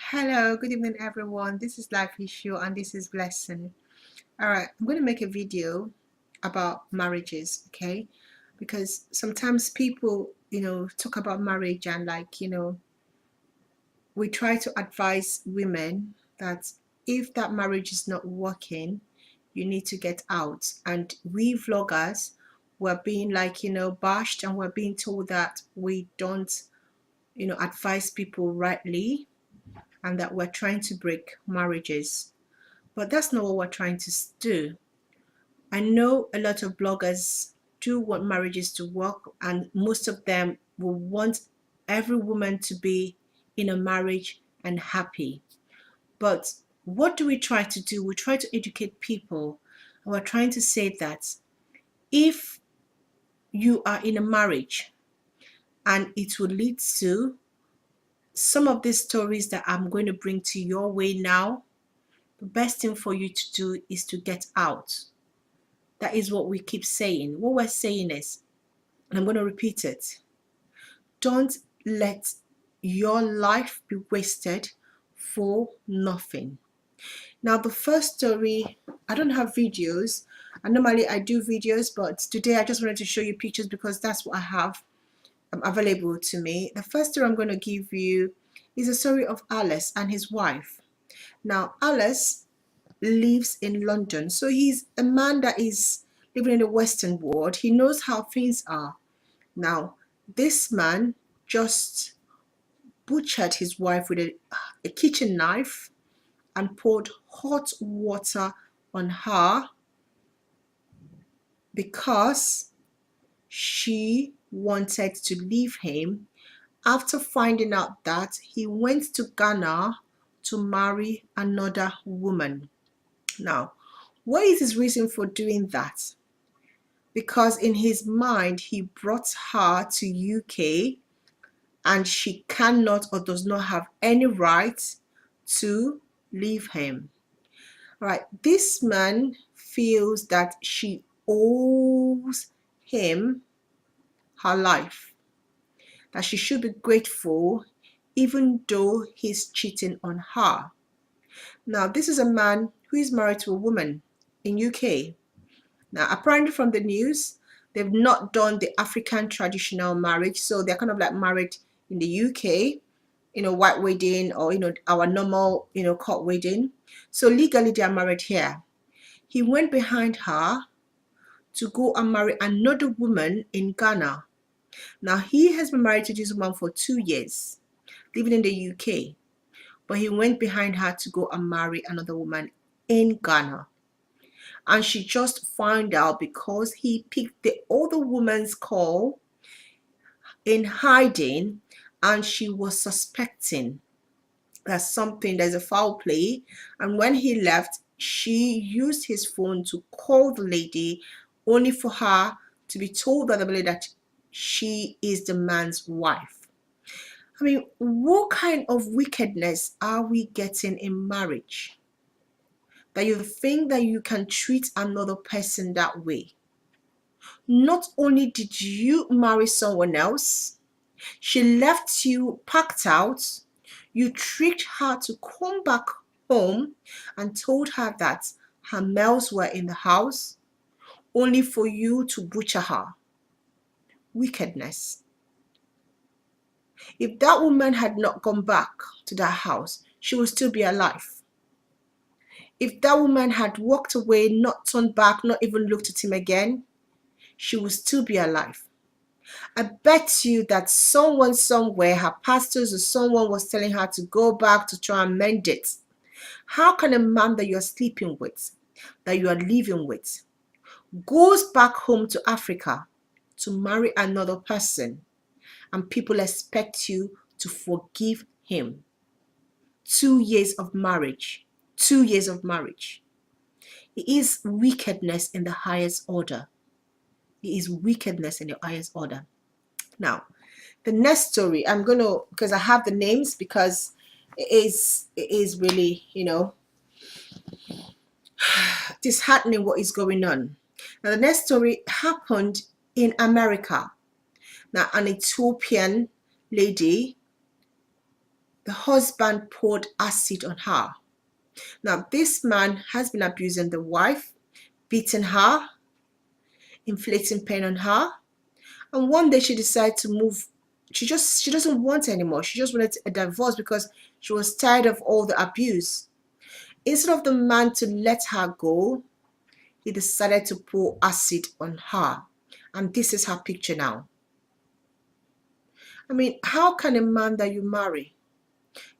Hello, good evening everyone. This is Life Issue and this is Blessing. All right, I'm going to make a video about marriages, okay? Because sometimes people, talk about marriage and we try to advise women that if that marriage is not working, you need to get out. And we vloggers were being bashed, and we're being told that we don't, advise people rightly, and that we're trying to break marriages. But that's not what we're trying to do. I know a lot of bloggers do want marriages to work, and most of them will want every woman to be in a marriage and happy. But what do we try to do? We try to educate people, and we're trying to say that if you are in a marriage and it will lead to some of these stories that I'm going to bring to your way now, the best thing for you to do is to get out. That is what we keep saying. What we're saying is, and I'm going to repeat it, don't let your life be wasted for nothing. Now, the first story, I don't have videos. And normally I do videos, but today I just wanted to show you pictures because that's what I have available to me. The first story I'm going to give you is a story of Alice and his wife. Now, Alice lives in London. So he's a man that is living in the Western world. He knows how things are. Now, this man just butchered his wife with a kitchen knife and poured hot water on her because she wanted to leave him after finding out that he went to Ghana to marry another woman. Now, what is his reason for doing that? Because in his mind, he brought her to UK and she cannot or does not have any right to leave him. Right, this man feels that she owes him her life, that she should be grateful even though he's cheating on her. Now, this is a man who is married to a woman in UK. Now, apparently from the news, they've not done the African traditional marriage. So they're kind of like married in the UK, white wedding, or, our normal, court wedding. So legally they are married here. He went behind her to go and marry another woman in Ghana. Now, he has been married to this woman for 2 years, living in the UK. But he went behind her to go and marry another woman in Ghana. And she just found out because he picked the other woman's call in hiding, and she was suspecting that there's a foul play. And when he left, she used his phone to call the lady, only for her to be told by the lady that she is the man's wife. I mean, what kind of wickedness are we getting in marriage? That you think that you can treat another person that way. Not only did you marry someone else, she left you packed out, you tricked her to come back home and told her that her males were in the house, only for you to butcher her. Wickedness. If that woman had not gone back to that house, she would still be alive. If that woman had walked away, not turned back, not even looked at him again, she would still be alive. I bet you that someone somewhere, her pastors or someone, was telling her to go back to try and mend it. How can a man that you're sleeping with, that you are living with, goes back home to Africa to marry another person and people expect you to forgive him? 2 years of marriage. 2 years of marriage. It is wickedness in the highest order. It is wickedness in the highest order. Now, the next story, I'm going to, because I have the names, because it is really, disheartening what is going on. Now, the next story happened in America. Now, an Ethiopian lady The husband poured acid on her. Now, this man has been abusing the wife, beating her, inflicting pain on her. And one day she decided to move. She doesn't want anymore. She just wanted a divorce because she was tired of all the abuse. Instead of the man to let her go, he decided to pour acid on her. And this is her picture now. I mean, how can a man that you marry,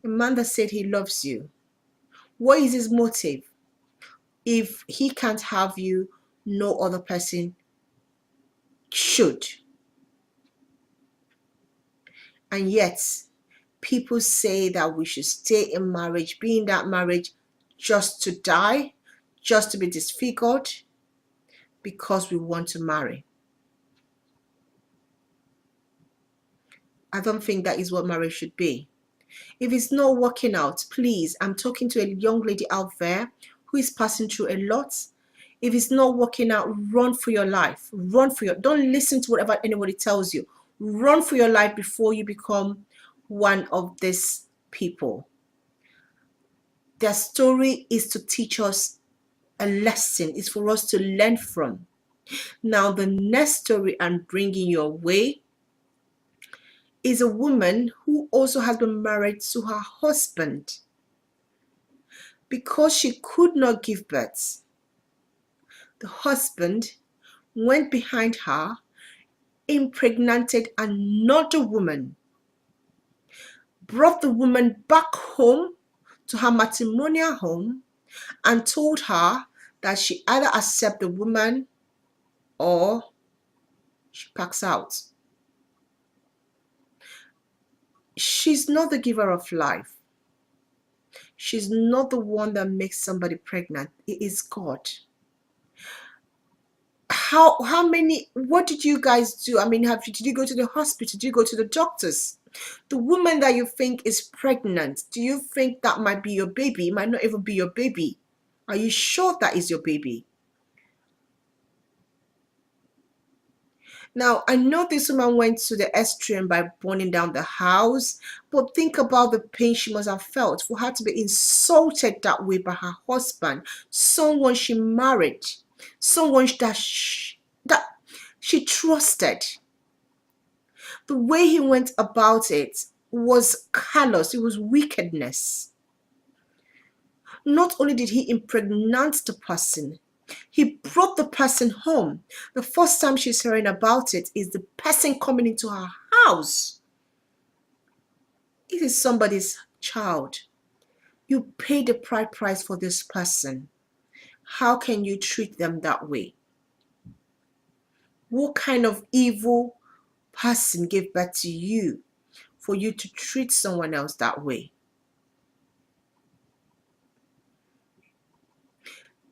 a man that said he loves you, what is his motive? If he can't have you, no other person should. And yet, people say that we should stay in marriage, be in that marriage just to die, just to be disfigured, because we want to marry. I don't think that is what marriage should be. If it's not working out, please, I'm talking to a young lady out there who is passing through a lot. If it's not working out, run for your life. Don't listen to whatever anybody tells you. Run for your life before you become one of these people. Their story is to teach us a lesson. It's for us to learn from. Now, the next story I'm bringing your way is a woman who also has been married to her husband. Because she could not give birth, the husband went behind her, impregnated another woman, brought the woman back home to her matrimonial home, and told her that she either accept the woman or she packs out. She's not the giver of life. She's not the one that makes somebody pregnant. It is God. What did you guys do? I mean, did you go to the hospital? Did you go to the doctors? The woman that you think is pregnant, do you think that might be your baby? It might not even be your baby. Are you sure that is your baby? Now, I know this woman went to the extreme by burning down the house, but think about the pain she must have felt for her to be insulted that way by her husband, someone she married, someone that she trusted. The way he went about it was callous, it was wickedness. Not only did he impregnate the person, he brought the person home. The first time she's hearing about it is the person coming into her house. It is somebody's child. You pay the price for this person. How can you treat them that way? What kind of evil person gave birth to you for you to treat someone else that way?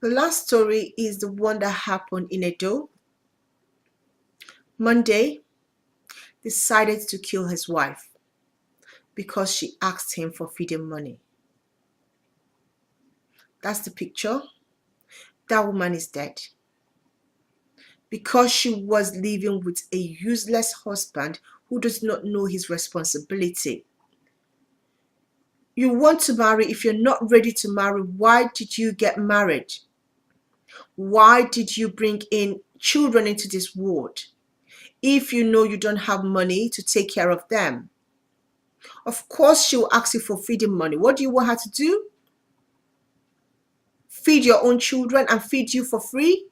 The last story is the one that happened in Edo. Monday decided to kill his wife because she asked him for feeding money. That's the picture. That woman is dead because she was living with a useless husband who does not know his responsibility. You want to marry. If you're not ready to marry, why did you get married? Why did you bring in children into this world if you know you don't have money to take care of them? Of course, she will ask you for feeding money. What do you want her to do? Feed your own children and feed you for free?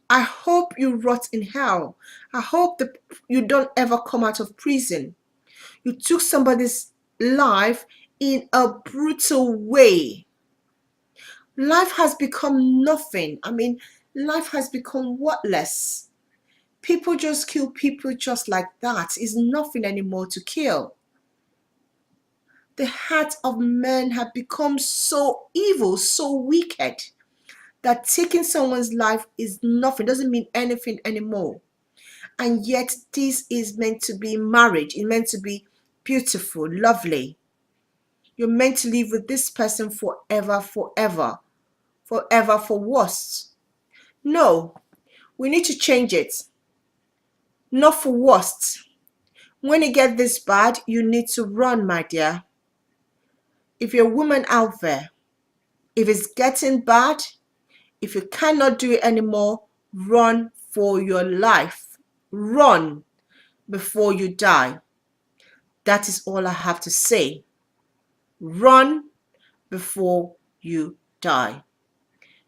I hope you rot in hell. I hope that you don't ever come out of prison. You took somebody's life in a brutal way. Life has become nothing. I mean, life has become worthless. People just kill people just like that. It's nothing anymore to kill. The hearts of men have become so evil, so wicked, that taking someone's life is nothing, doesn't mean anything anymore. And yet this is meant to be marriage. It's meant to be beautiful, lovely. You're meant to live with this person forever, forever. Forever for worse. No, we need to change it. Not for worst. When it gets this bad, you need to run, my dear. If you're a woman out there, if it's getting bad, if you cannot do it anymore, run for your life. Run before you die. That is all I have to say. Run before you die.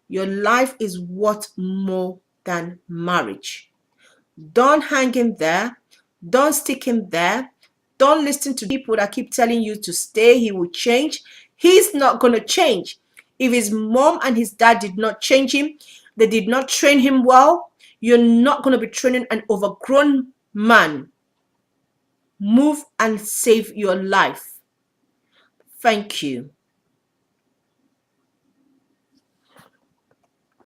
Your life is worth more than marriage. Don't hang in there. Don't stick in there. Don't listen to people that keep telling you to stay. He will change. He's not going to change. If his mom and his dad did not change him, they did not train him well, you're not going to be training an overgrown man. Move and save your life. Thank you.